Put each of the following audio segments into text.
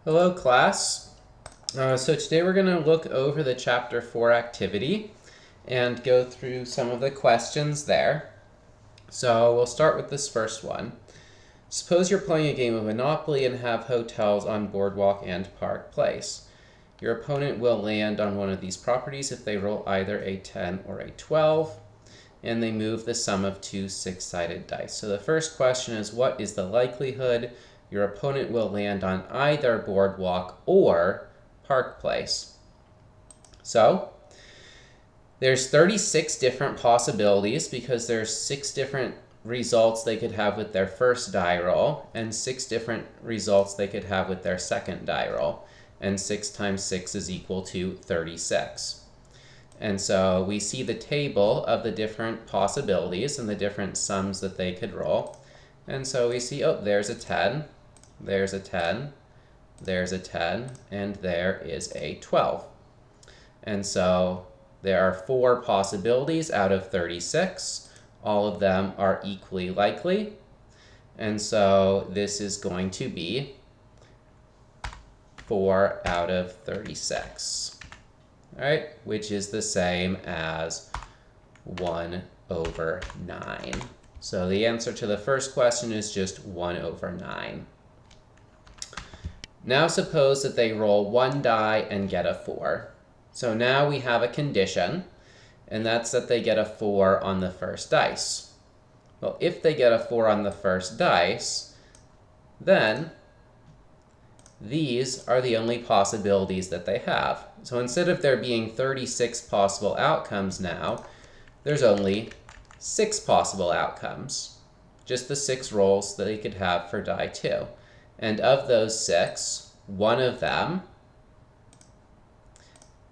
Hello, class. So today we're going to look over the Chapter 4 activity and go through some of the questions there. So we'll start with this first one. Suppose you're playing a game of Monopoly and have hotels on Boardwalk and Park Place. Your opponent will land on one of these properties if they roll either a 10 or a 12, and they move the sum of two six-sided dice. So the first question is, what is the likelihood your opponent will land on either Boardwalk or Park Place? So there's 36 different possibilities because there's 6 different results they could have with their first die roll and 6 different results they could have with their second die roll. And 6 times 6 is equal to 36. And so we see the table of the different possibilities and the different sums that they could roll. And so we see, oh, there's a 10, there's a 10, there's a 10, and there is a 12. And so there are 4 possibilities out of 36. All of them are equally likely. And so this is going to be 4 out of 36. All right, which is the same as 1 over 9. So the answer to the first question is just 1 over 9. Now suppose that they roll 1 die and get a 4. So now we have a condition, and that's that they get a 4 on the first dice. Well, if they get a 4 on the first dice, then these are the only possibilities that they have. So instead of there being 36 possible outcomes now, there's only 6 possible outcomes. Just the 6 rolls that they could have for die 2. And of those 6, one of them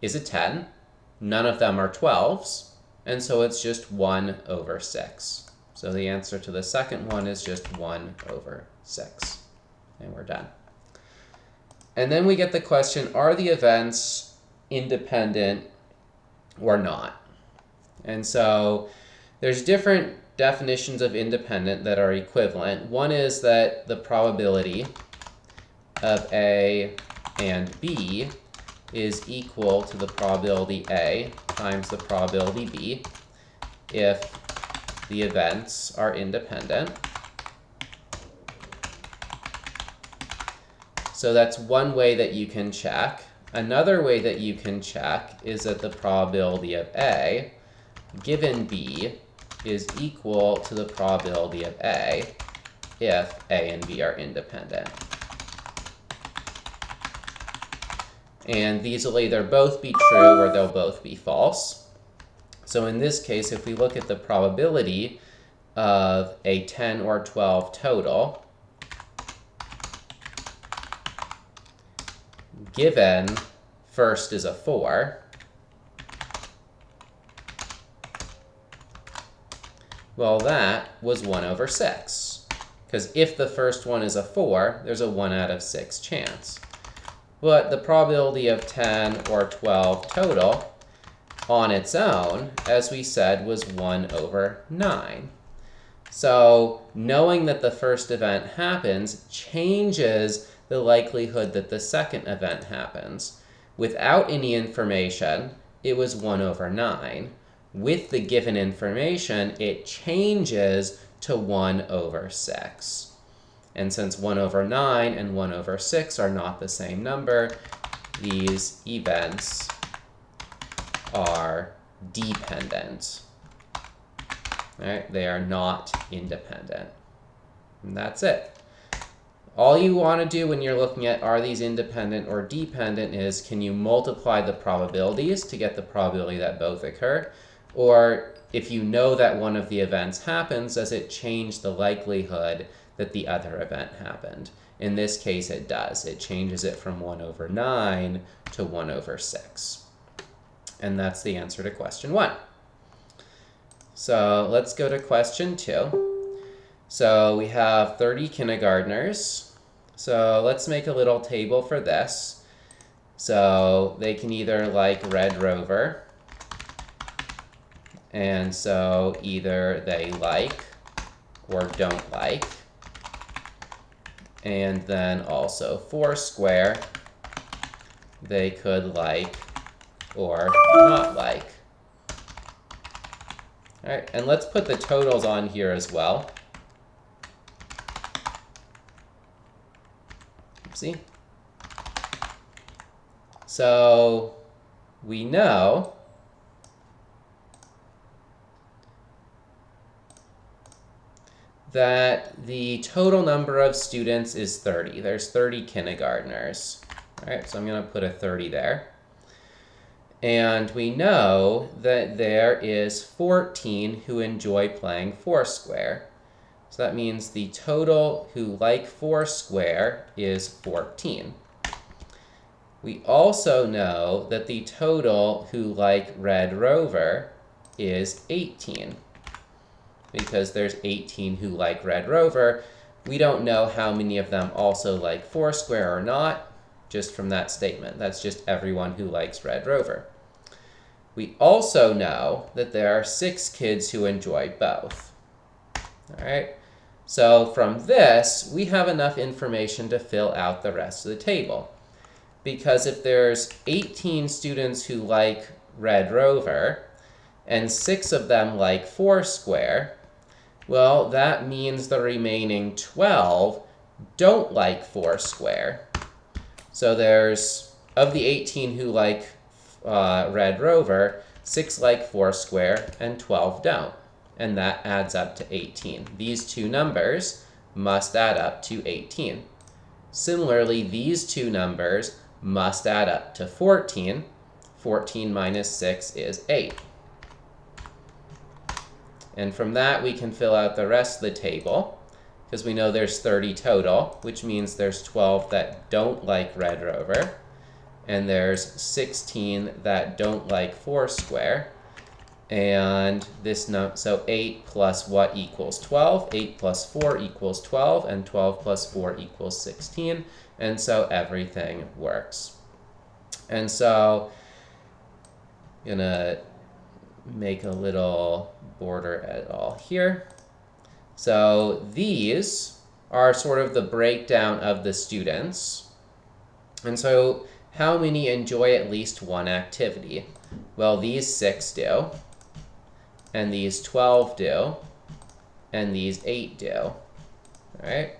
is a 10. None of them are 12s. And so it's just 1 over 6. So the answer to the second one is just 1 over 6. And we're done. And then we get the question, are the events independent or not? And so there's different definitions of independent that are equivalent. One is that the probability of A and B is equal to the probability A times the probability B if the events are independent. So that's one way that you can check. Another way that you can check is that the probability of A given B is equal to the probability of A if A and B are independent. And these will either both be true or they'll both be false. So in this case, if we look at the probability of a 10 or 12 total, given first is a 4, well, that was 1 over 6. Because if the first one is a 4, there's a 1 out of 6 chance. But the probability of 10 or 12 total on its own, as we said, was 1 over 9. So knowing that the first event happens changes the likelihood that the second event happens. Without any information, it was 1 over 9. With the given information, it changes to 1 over 6. And since 1 over 9 and 1 over 6 are not the same number, these events are dependent. All right? They are not independent. And that's it. All you want to do when you're looking at are these independent or dependent is, can you multiply the probabilities to get the probability that both occur? Or if you know that one of the events happens, does it change the likelihood that the other event happened? In this case, it does. It changes it from 1 over 9 to 1 over 6. And that's the answer to question 1. So let's go to question 2. So we have 30 kindergartners. So let's make a little table for this. So they can either like Red Rover, and so either they like or don't like. and then also Foursquare, they could like or not like. All right, and let's put the totals on here as well. See? So we know that the total number of students is 30. There's 30 kindergartners. All right, so I'm going to put a 30 there. And we know that there is 14 who enjoy playing Foursquare. So that means the total who like Foursquare is 14. We also know that the total who like Red Rover is 18. Because there's 18 who like Red Rover. We don't know how many of them also like Foursquare or not, just from that statement. That's just everyone who likes Red Rover. We also know that there are 6 kids who enjoy both. All right, so from this, we have enough information to fill out the rest of the table. Because if there's 18 students who like Red Rover, and 6 of them like Foursquare, well, that means the remaining 12 don't like Foursquare. So there's, of the 18 who like Red Rover, 6 like Foursquare and 12 don't. And that adds up to 18. These two numbers must add up to 18. Similarly, these two numbers must add up to 14. 14 minus 6 is 8. And from that, we can fill out the rest of the table, because we know there's 30 total, which means there's 12 that don't like Red Rover, and there's 16 that don't like Foursquare. And this so 8 plus what equals 12? 8 plus 4 equals 12, and 12 plus 4 equals 16. And so everything works. And so I'm gonna make a little border at all here. So these are sort of the breakdown of the students. And so how many enjoy at least one activity? Well, these 6 do, and these 12 do, and these 8 do. All right,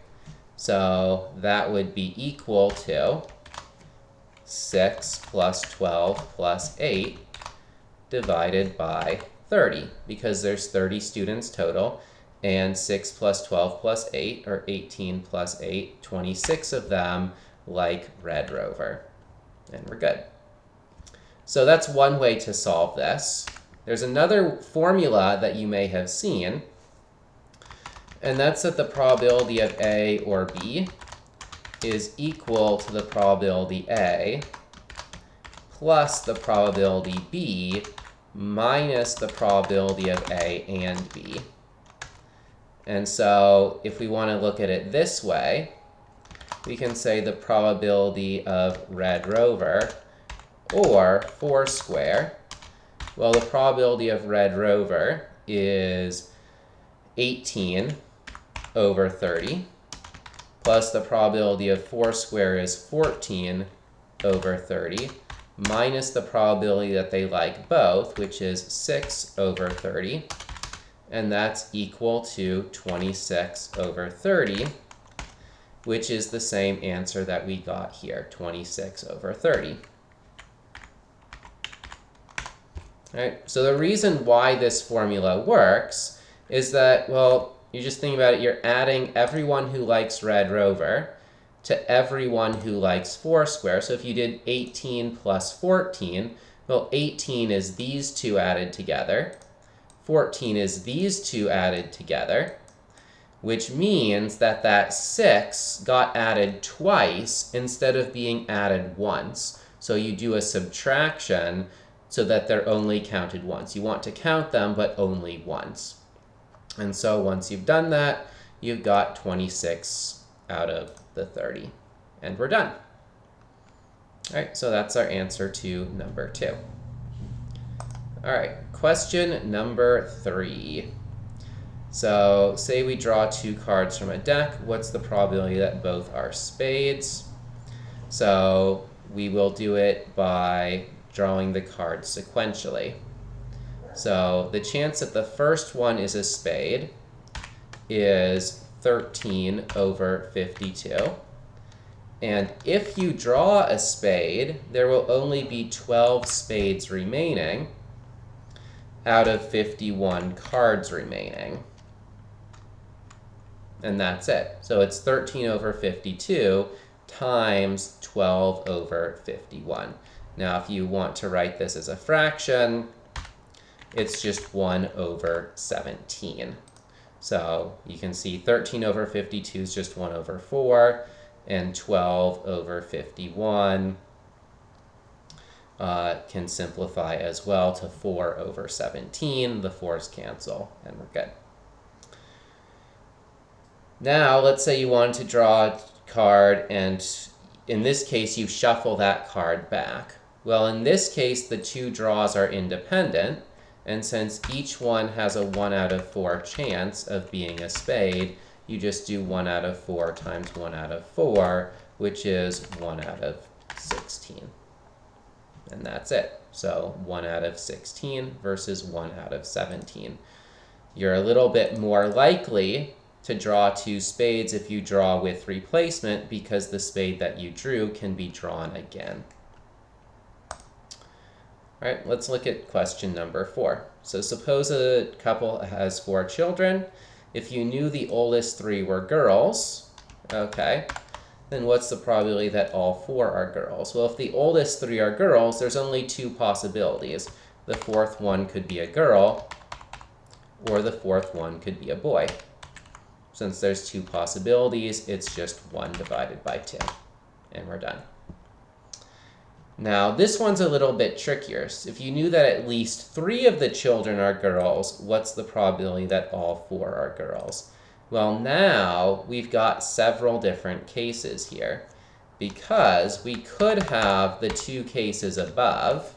so that would be equal to 6 plus 12 plus 8 divided by 30, because there's 30 students total, and 6 plus 12 plus 8, or 18 plus 8, 26 of them like Red Rover. And we're good. So that's one way to solve this. There's another formula that you may have seen, and that's that the probability of A or B is equal to the probability A plus the probability B minus the probability of A and B. And so if we want to look at it this way, we can say the probability of Red Rover or Foursquare. Well, the probability of Red Rover is 18 over 30, plus the probability of Foursquare is 14 over 30, minus the probability that they like both, which is 6 over 30, and that's equal to 26 over 30, which is the same answer that we got here, 26 over 30. All right, so the reason why this formula works is that, well, you just think about it, you're adding everyone who likes Red Rover to everyone who likes Foursquare. So if you did 18 plus 14, well, 18 is these two added together. 14 is these two added together, which means that that 6 got added twice instead of being added once. So you do a subtraction so that they're only counted once. You want to count them, but only once. And so once you've done that, you've got 26 out of the 30. And we're done. All right, so that's our answer to number 2. All right, question number 3. So say we draw 2 cards from a deck. What's the probability that both are spades? So we will do it by drawing the cards sequentially. So the chance that the first one is a spade is 13 over 52. And if you draw a spade, there will only be 12 spades remaining out of 51 cards remaining. And that's it. So it's 13 over 52 times 12 over 51. Now, if you want to write this as a fraction, it's just 1 over 17. So you can see 13 over 52 is just 1 over 4, and 12 over 51 can simplify as well to 4 over 17. The 4's cancel, and we're good. Now, let's say you wanted to draw a card, and in this case, you shuffle that card back. Well, in this case, the 2 draws are independent, and since each one has a 1 out of 4 chance of being a spade, you just do 1 out of 4 times 1 out of 4, which is 1 out of 16. And that's it. So 1 out of 16 versus 1 out of 17. You're a little bit more likely to draw 2 spades if you draw with replacement, because the spade that you drew can be drawn again. All right, let's look at question number 4. So suppose a couple has 4 children. If you knew the oldest 3 were girls, okay, then what's the probability that all 4 are girls? Well, if the oldest 3 are girls, there's only 2 possibilities. The 4th one could be a girl, or the 4th one could be a boy. Since there's 2 possibilities, it's just 1 divided by 2. And we're done. Now, this one's a little bit trickier. If you knew that at least 3 of the children are girls, what's the probability that all 4 are girls? Well, now we've got several different cases here, because we could have the 2 cases above,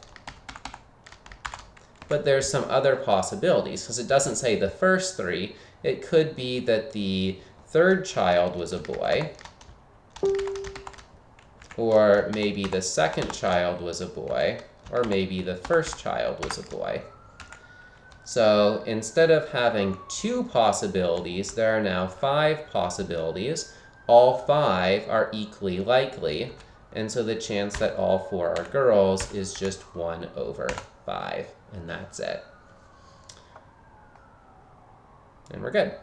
but there's some other possibilities, because it doesn't say the first 3. It could be that the 3rd child was a boy, or maybe the 2nd child was a boy, or maybe the 1st child was a boy. So instead of having 2 possibilities, there are now 5 possibilities. All 5 are equally likely, and so the chance that all 4 are girls is just 1 over 5, and that's it. And we're good.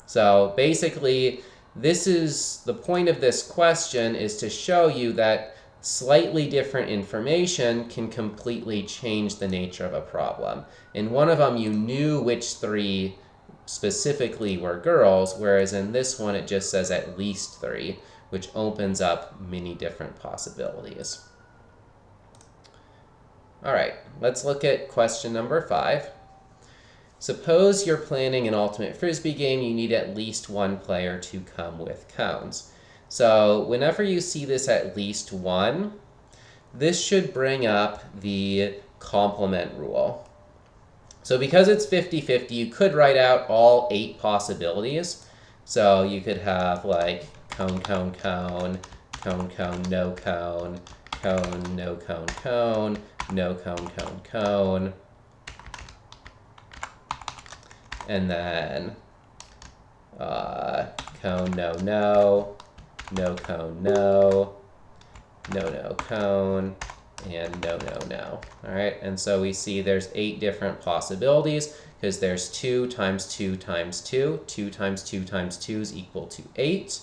So basically, this is the point of this question, is to show you that slightly different information can completely change the nature of a problem. In one of them, you knew which 3 specifically were girls, whereas in this one, it just says at least 3, which opens up many different possibilities. All right, let's look at question number 5. Suppose you're planning an ultimate frisbee game. You need at least 1 player to come with cones. So whenever you see this at least 1, this should bring up the complement rule. So because it's 50-50, you could write out all 8 possibilities. So you could have like cone, cone, cone, cone, cone, no cone, cone, no cone, cone, no cone, cone, cone. And then cone, no, no, no cone, no, no, no cone, and no, no, no. All right, and so we see there's 8 different possibilities, because there's 2 times 2 times 2. 2 times 2 times 2 is equal to 8.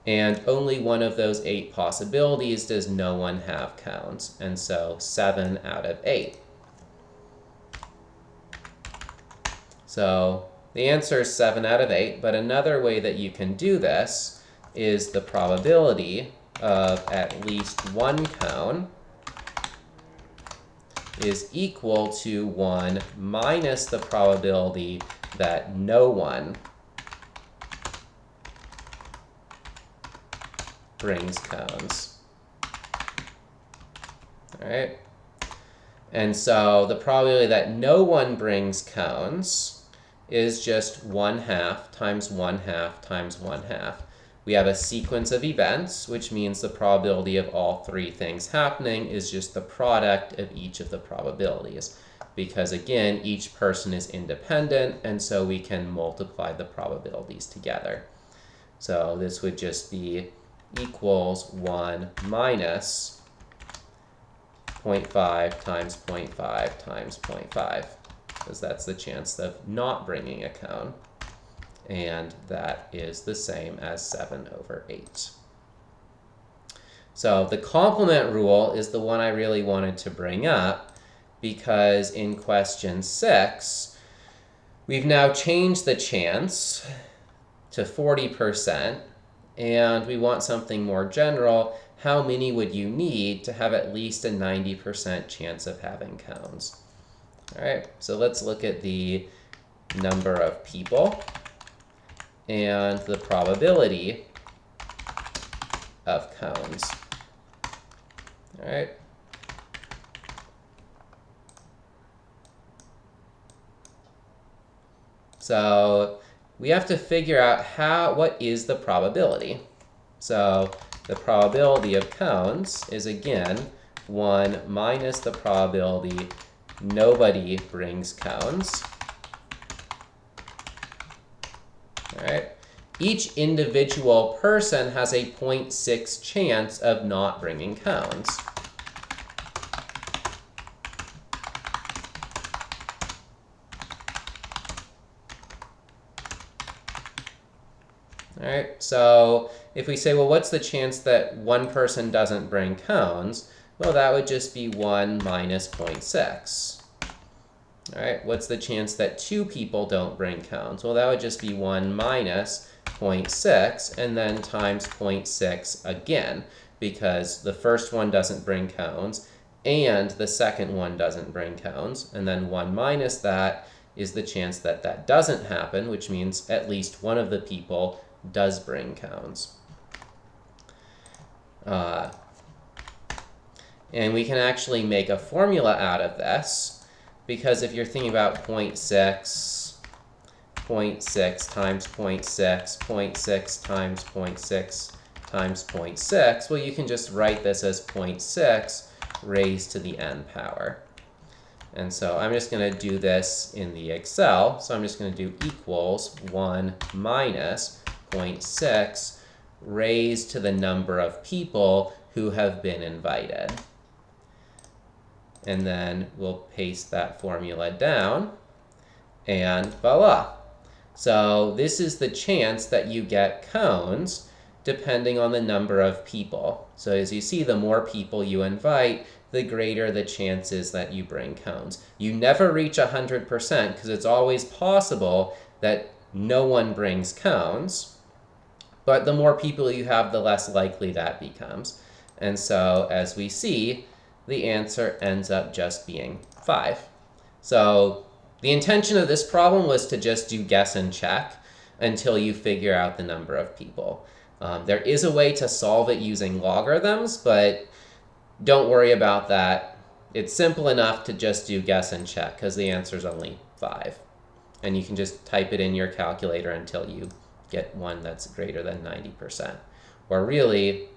And only one of those 8 possibilities does no one have cones, and so 7 out of 8. So the answer is 7 out of 8, but another way that you can do this is the probability of at least 1 cone is equal to 1 minus the probability that no one brings cones. All right? And so the probability that no one brings cones is just 1/2 times 1/2 times 1/2. We have a sequence of events, which means the probability of all three things happening is just the product of each of the probabilities. Because again, each person is independent, and so we can multiply the probabilities together. So this would just be equals 1 minus 0.5 times 0.5 times 0.5, because that's the chance of not bringing a cone. And that is the same as 7/8. So the complement rule is the one I really wanted to bring up, because in question 6, we've now changed the chance to 40%, and we want something more general. How many would you need to have at least a 90% chance of having cones? All right, so let's look at the number of people and the probability of cones. All right. So we have to figure out what is the probability. So the probability of cones is, again, 1 minus the probability nobody brings cones. All right. Each individual person has a 0.6 chance of not bringing cones. All right, so if we say, well, what's the chance that one person doesn't bring cones? Well, that would just be 1 minus 0.6. All right, what's the chance that 2 people don't bring cones? Well, that would just be 1 minus 0.6, and then times 0.6 again, because the first one doesn't bring cones, and the second one doesn't bring cones, and then 1 minus that is the chance that that doesn't happen, which means at least one of the people does bring cones. And we can actually make a formula out of this, because if you're thinking about 0.6, 0.6 times 0.6, 0.6 times 0.6 times 0.6, well, you can just write this as 0.6 raised to the n power. And so I'm just going to do this in the Excel. So I'm just going to do equals 1 minus 0.6 raised to the number of people who have been invited. And then we'll paste that formula down, and voila. So this is the chance that you get cones depending on the number of people. So as you see, the more people you invite, the greater the chances that you bring cones. You never reach 100% because it's always possible that no one brings cones, but the more people you have, the less likely that becomes. And so as we see, the answer ends up just being 5. So the intention of this problem was to just do guess and check until you figure out the number of people. There is a way to solve it using logarithms, but don't worry about that. It's simple enough to just do guess and check because the answer is only 5. And you can just type it in your calculator until you get one that's greater than 90%. Or really,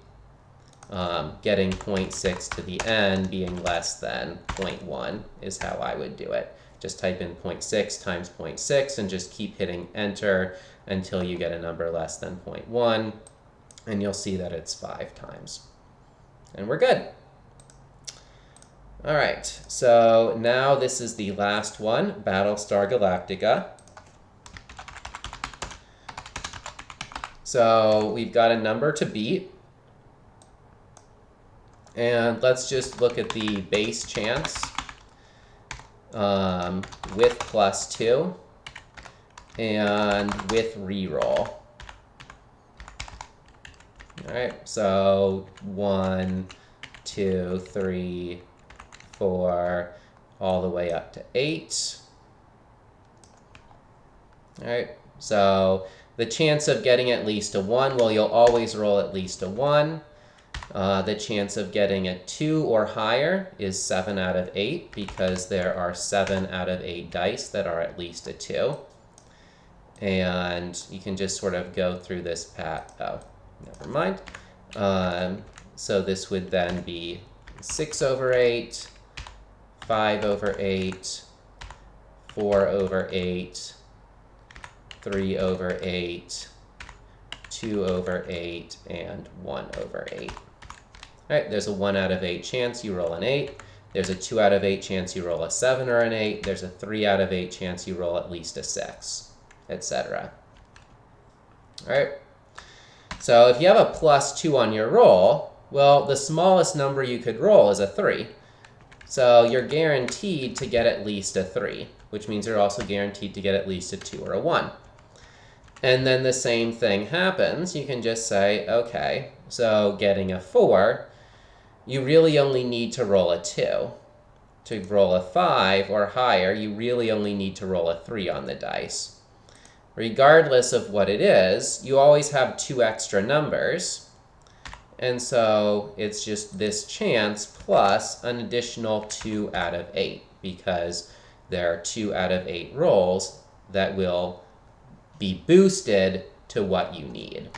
getting 0.6 to the n being less than 0.1 is how I would do it. Just type in 0.6 times 0.6 and just keep hitting enter until you get a number less than 0.1, and you'll see that it's 5 times. And we're good. All right, so now this is the last one, Battlestar Galactica. So we've got a number to beat. And let's just look at the base chance with +2 and with reroll. All right, so 1, 2, 3, 4, all the way up to 8. All right, so the chance of getting at least a 1, well, you'll always roll at least a 1. The chance of getting a 2 or higher is 7 out of 8 because there are 7 out of 8 dice that are at least a 2. And you can just sort of go through this path. Oh, never mind. So this would then be 6 over 8, 5 over 8, 4 over 8, 3 over 8, 2 over 8, and 1 over 8. All right, there's a 1 out of 8 chance you roll an 8. There's a 2 out of 8 chance you roll a 7 or an 8. There's a 3 out of 8 chance you roll at least a 6, etc. All right. So if you have a +2 on your roll, well, the smallest number you could roll is a 3. So you're guaranteed to get at least a 3, which means you're also guaranteed to get at least a 2 or a 1. And then the same thing happens. You can just say, okay, so getting a 4, you really only need to roll a 2. To roll a 5 or higher, you really only need to roll a 3 on the dice. Regardless of what it is, you always have 2 extra numbers. And so it's just this chance plus an additional 2 out of 8, because there are 2 out of 8 rolls that will be boosted to what you need.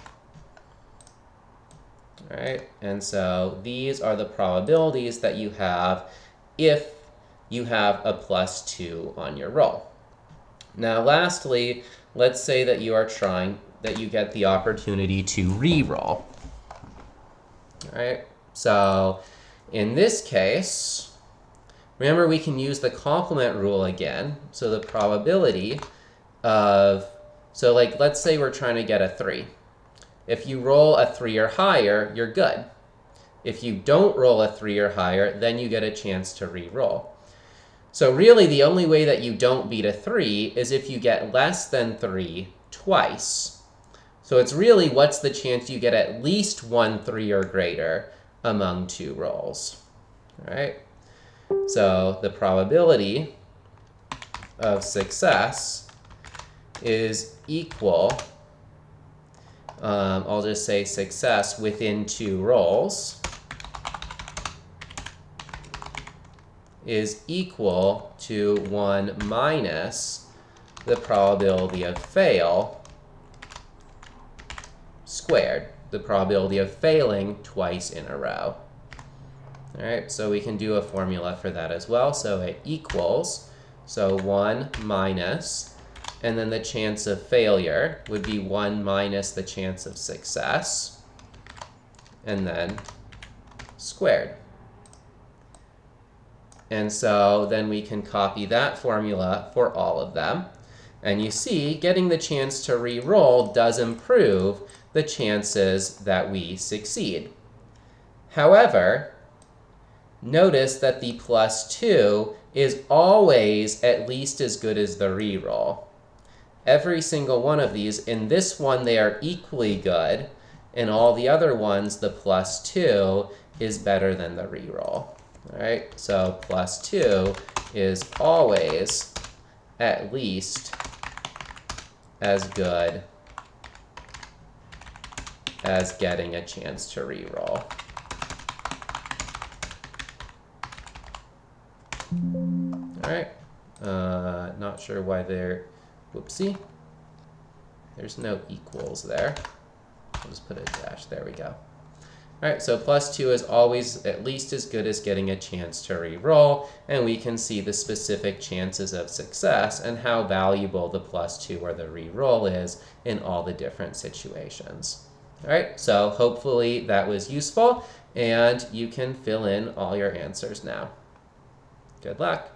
All right, and so these are the probabilities that you have if you have a +2 on your roll. Now lastly, let's say that you get the opportunity to re-roll. All right, so in this case, remember we can use the complement rule again. So the probability of, so like let's say we're trying to get a 3. If you roll a 3 or higher, you're good. If you don't roll a 3 or higher, then you get a chance to re-roll. So really the only way that you don't beat a 3 is if you get less than 3 twice. So it's really what's the chance you get at least 1 3 or greater among 2 rolls. All right? So the probability of success is equal, I'll just say success within 2 rolls is equal to 1 minus the probability of fail squared, the probability of failing twice in a row. All right, so we can do a formula for that as well. So it equals, so 1 minus, and then the chance of failure would be 1 minus the chance of success, and then squared. And so then we can copy that formula for all of them. And you see, getting the chance to re-roll does improve the chances that we succeed. However, notice that the +2 is always at least as good as the re-roll. Every single one of these, in this one they are equally good, in all the other ones the +2 is better than the re-roll. All right, so +2 is always at least as good as getting a chance to re-roll. All right, not sure why they're, whoopsie. There's no equals there. I'll just put a dash, there we go. All right, so +2 is always at least as good as getting a chance to re-roll, and we can see the specific chances of success and how valuable the +2 or the re-roll is in all the different situations. All right, so hopefully that was useful, and you can fill in all your answers now. Good luck.